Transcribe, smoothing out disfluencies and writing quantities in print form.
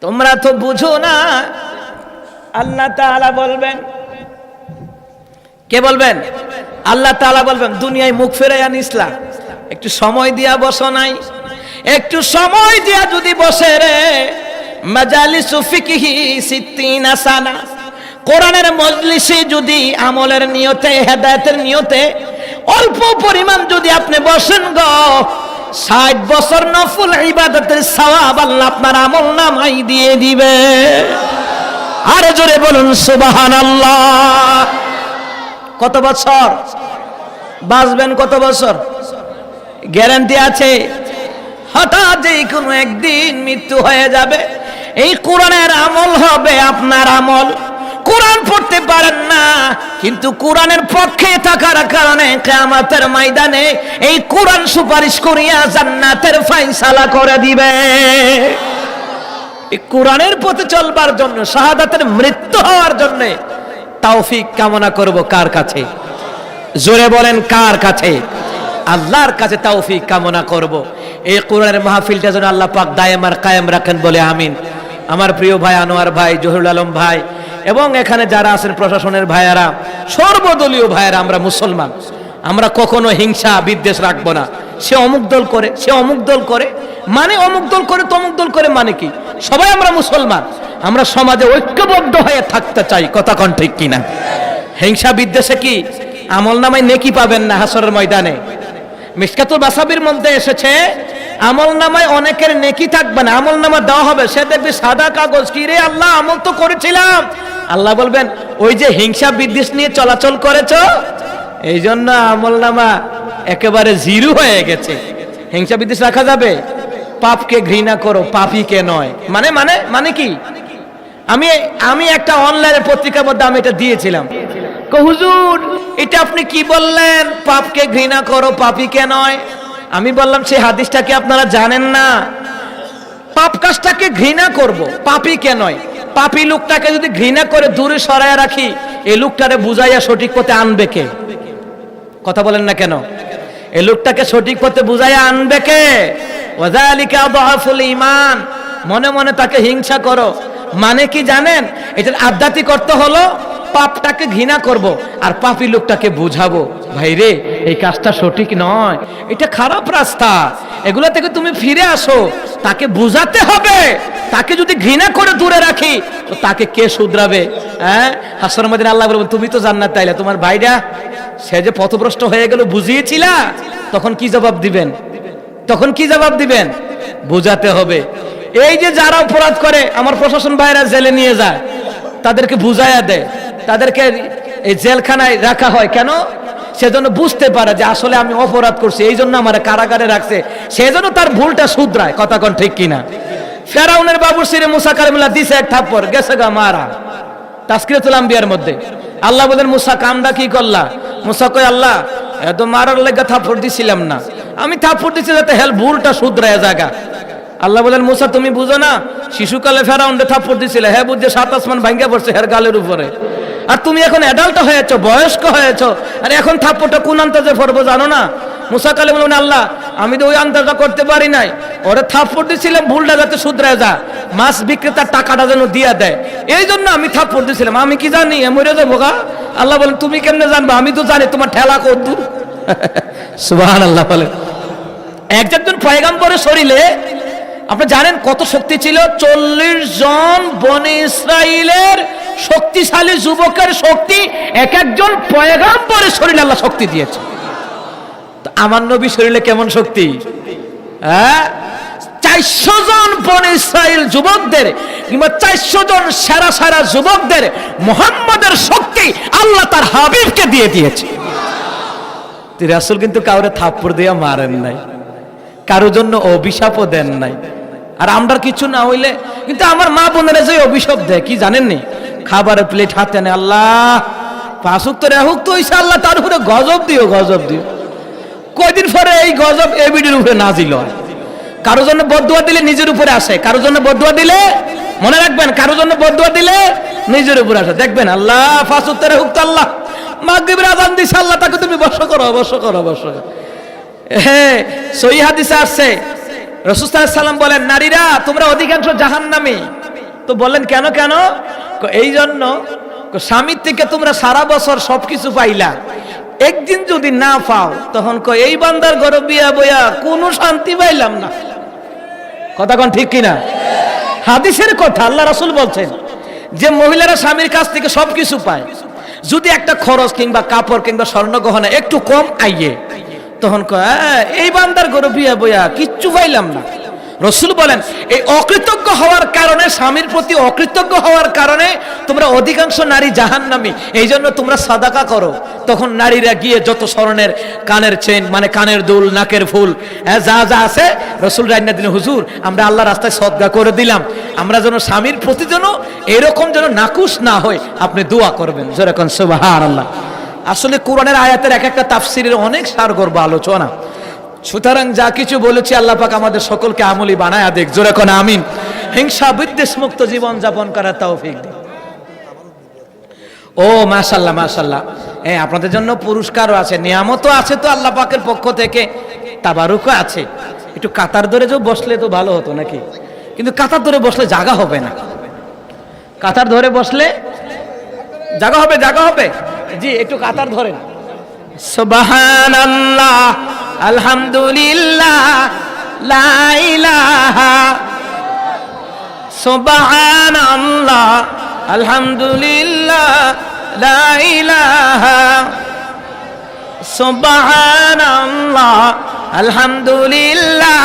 তোমরা তো বুঝো না। আল্লাহ তাআলা বলবেন, কে বলবেন? আল্লাহ তাআলা বলবেন, দুনিয়ায় মুখ ফেরাইয়া নিসলা, একটু সময় দিয়া বসো নাই? একটু সময় দিয়া যদি বসে রে, মাজালিসু ফিকহি 60 সানা, কোরআনের মজলিসে যদি আমলের নিয়তে, হেদায়েতের নিয়তে অল্প পরিমাণ যদি আপনি বসেন গো, 60 বছর নফল ইবাদতের সওয়াব আল্লাহ আপনার আমলনামায় দিয়ে দিবে। আরে জোরে বলুন সুবহানাল্লাহ। কত বছর বাঁচবেন? কত বছর গ্যারান্টি আছে? হঠাৎ যে কোনো একদিন মৃত্যু হয়ে যাবে। এই কোরআনের আমল হবে আপনার আমল। কোরআন পড়তে পারেন না, কিন্তু কোরআনের পক্ষে থাকার কারণে কিয়ামতের ময়দানে এই কোরআন সুপারিশ করিয়া জান্নাতের ফয়সালা করে দিবে। এই কোরআনের পথে চলবার জন্য, শাহাদাতের মৃত্যু হওয়ার জন্য তৌফিক কামনা করব কার কাছে? জোরে বলেন, কার কাছে? আল্লাহর কাছে তৌফিক কামনা করব। এই কোরআনের মাহফিলটা যেন আল্লাহ পাক দায়েম আর কায়েম রাখেন, বলে আমিন। আমার প্রিয় ভাই আনোয়ার ভাই, জহুরুল আলম ভাই এবং এখানে যারা আছেন প্রশাসনের ভাইয়ারা, সর্বদলীয় ভাইয়ারা, আমরা মুসলমান, আমরা কখনো হিংসা বিদ্বেষ রাখবো না। সে অমুক দল করে, সে অমুক দল করে, মানে অমুক দল করে তমুক দল করে মানে কি? সবাই আমরা মুসলমান, আমরা সমাজে ঐক্যবদ্ধ হয়ে থাকতে চাই। কথা কোন ঠিক কিনা? হিংসা বিদ্বেষে কি আমলনামায় নেকি পাবেন না হাসরের ময়দানে? মিশকাতুল মাসাবির মধ্যে এসেছে, আমলনামায় অনেকের নেকি থাকবে না, আমলনামা দেওয়া হবে, সে দেখবে সাদা কাগজ, কি রে আল্লাহ আমল তো করেছিলাম। আল্লাহ বলবেন, ওই যে হিংসা বিদ্বেষ নিয়ে চলাচল করেছো, এই জন্য আমলনামা একেবারে জিরো হয়ে গেছে। হিংসা বিদ্বেষ রাখা যাবে? পাপকে ঘৃণা করো, পাপীকে নয়। মানে মানে মানে কি? আমি একটা অনলাইনে পত্রিকার মধ্যে আমি এটা দিয়েছিলাম। হুজুর এটা আপনি কি বললেন? পাপকে ঘৃণা করো, পাপীকে নয়। আমি বললাম, সেই হাদিসটা কি আপনারা জানেন না? পাপ কাজটাকে ঘৃণা করব, পাপীকে নয়। পাপী লোকটাকে যদি ঘৃণা করে দূরে সরাইয়া রাখি, এই লোকটারে বুঝাইয়া সঠিক পথে আনবে কে? কথা বলেন না কেন? এই লোকটাকে সঠিক পথে বুঝাইয়া আনবে কে? ওয়াযালিকা আযআফুল ঈমান। মনে মনে তাকে হিংসা করো মানে কি জানেন? এটার আধ্যাত্মিক অর্থ হলো পাপটাকে ঘৃণা করব আর পাপী লোকটাকে বুঝাবো, ভাই রে এই কাজটা সঠিক নয়, এটা খারাপ রাস্তা, এগুলা থেকে তুমি ফিরে আসো। তাকে বুঝাতে হবে। তাকে যদি ঘৃণা করে দূরে রাখি তো তাকে কে শুধরাবে? হ্যাঁ, হাসরের ময়দানে আল্লাহ বলবেন, তুমি তো জান্নাত চাইলে, তোমার ভাইরা সে যে পথভ্রষ্ট হয়ে গেল বুঝিয়েছিলা, তখন কি জবাব দিবেন? তখন কি জবাব দিবেন? বুঝাতে হবে। এই যে যারা অপরাধ করে, আমার প্রশাসন ভাইরা জেলে নিয়ে যায়, তাদেরকে বুঝাইয়া দেয়, তাদেরকে এই জেলখানায় রাখা হয় কেন? সেজন্য বুঝতে পারে যে আসলে আমি অপরাধ করছি, এই জন্য আমার কারাগারে রাখছে, সেজন্য তার ভুলটা শুধরায়। কথা কোন ঠিক কিনা? ফেরাউনের বাবুর্চিরে মুসা কালিমুল্লাহ দিছে এক থাপ্পড়, গেছে গা মারা। তাজকিরাতুল আম্বিয়ার মধ্যে আল্লাহ বলেন, মুসা কামটা কি করলা? মুসা কয়, আল্লাহ এত মারার লেগে থাপ্পড় দিছিলাম না, আমি থাপ্পড় দিছি যাতে হেল ভুলটা শুধরায় জায়গা। আল্লাহ বলেন, মুসা তুমি বুঝো না, শিশুকালে ফেরাউনকে থাপ্পড় দিছিলে, হ্যাঁ বুঝছে, 7 আসমান ভাঙ্গা পড়ছে হের গালের উপরে। আর তুমি এখন অ্যাডাল্ট হয়েছো, বয়স্ক হয়েছো, আর এখন থাপ্পড়টা কোন আন্দাজে পড়বো জানো না? মুসা কালিম বলেন, আল্লাহ আমি তো ওই আন্দাজটা করতে পারি নাই, ওরে থাপ্পড় দিছিলাম ভুলটা যাতে শুধরায় যা, মাছ বিক্রেতার টাকাটা যেন দিয়া দেয়, এই জন্য আমি থাপ্পড় দিছিলাম, আমি কি জানি মরে যাবো গা? আল্লাহ বলেন, তুমি কেমনে জানবা? আমি তো জানি তোমার ঠেলা কদ্দুর। সুবহানাল্লাহ বলেন। একজন পয়গম্বরের শরীরে আপনি জানেন কত শক্তি ছিল? 40 জন বনি ইসরাইলের শক্তিশালী যুবকের শক্তি এক একজন পয়গম্বরের শরীরে আল্লাহ শক্তি দিয়েছে। আমার নবী শরীরে কেমন শক্তি? হ্যাঁ, 400 জন বনি ইসরাইল যুবকদের কিংবা 400 জন সেরা সেরা যুবকদের মুহাম্মদের শক্তি আল্লাহ তার হাবিবকে দিয়ে দিয়েছে। রাসূল কিন্তু কাউরে থাপ্পড় দিয়ে মারেন নাই, কারো জন্য অভিশাপও দেন নাই। আর আমরা কিছু না হইলে কিন্তু আমার মা বোনেরা যে অভিশাপ দেয় কি জানেননি? খাবারের প্লেট হাতে নেয়, আল্লাহ 5 ওয়াক্ত রেহুক তো হইছে, আল্লাহ তার উপরে গজব দিও, গজব দিও। কয়দিন পরে এই গজব এবিডির উপরে নাজিল হয়। কারো জন্য বদদুয়া দিলে নিজের উপরে আসে, কারো জন্য বদদুয়া দিলে, মনে রাখবেন, কারো জন্য বদদুয়া দিলে নিজের উপরে আসে। দেখবেন আল্লাহ 5 ওয়াক্ত রেহুক তো আল্লাহ মাগরিবের আযান দিছে, আল্লাহ তাকে তুমি বর্ষা করো, বর্ষা করো, বর্ষা করো। হ্যাঁ, সহিহ হাদিসে আসছে রাসূল সাল্লাল্লাহু আলাইহি ওয়াসাল্লাম বলেন, নারীরা তোমরা অধিকাংশ জাহান্নামী, তো বললেন কেন কেন? এই জন্য স্বামীর থেকে তোমরা সারা বছর সবকিছু পাইলা, একদিন যদি না পাও তখন এই বান্দার ঘরে বিয়া বইয়া কোনো শান্তি পাইলাম না। কথা কোন ঠিক কিনা? হাদিসের কথা, আল্লাহ রাসূল বলছেন যে মহিলারা স্বামীর কাছ থেকে সবকিছু পায়, যদি একটা খরচ কিংবা কাপড় কিংবা স্বর্ণ গহনা একটু কম আইয়ে তখন এই বান্দার ঘরে বিয়া বইয়া কিচ্ছু পাইলাম না। রাসূল বলেন এই অকৃতজ্ঞ হওয়ার কারণে, স্বামীর প্রতি অকৃতজ্ঞ হওয়ার কারণে তোমরা অধিকাংশ নারী জাহান্নামী। এই জন্য তোমরা সাদাকা করো, তখন নারীরা গিয়ে যত স্বর্ণের কানের চেন মানে কানের দুল, নাকের ফুল, যা যা আছে রাসূল রাইনা দিন, হুজুর আমরা আল্লাহ রাস্তায় সদকা করে দিলাম, আমরা যেন স্বামীর প্রতি যেন এরকম যেন নাকুশ না হয়, আপনি দোয়া করবেন। যেরকম সুবহানাল্লাহ। আসলে কোরআনের আয়াতের এক একটা তাফসীরের অনেক সারগর্ভ আলোচনা। সুতরাং যা কিছু বলেছি আল্লাহ পাক আমাদের সকলকে আমলি বানায়া দেখ। জোরে কোন আমিন। হিংসা বিদ্বেষ মুক্ত জীবন যাপন করার তৌফিক দিন। ও মাশাআল্লাহ মাশাআল্লাহ, আপনাদের জন্য পুরস্কারও আছে, নিয়ামতও আছে তো আল্লাহ পাকের পক্ষ থেকে, তাবারুকও আছে। একটু কাতার ধরে যে বসলে তো ভালো হতো নাকি, কিন্তু কাতার ধরে বসলে জায়গা হবে না। কাতার ধরে বসলে জায়গা হবে, জায়গা হবে। জি একটু কাতার ধরেন। সুবহানাল্লাহ, আলহামদুলিল্লাহ, লা ইলাহা, সুবহানাল্লাহ, আলহামদুলিল্লাহ, লা ইলাহা, সুবহানাল্লাহ, আলহামদুলিল্লাহ,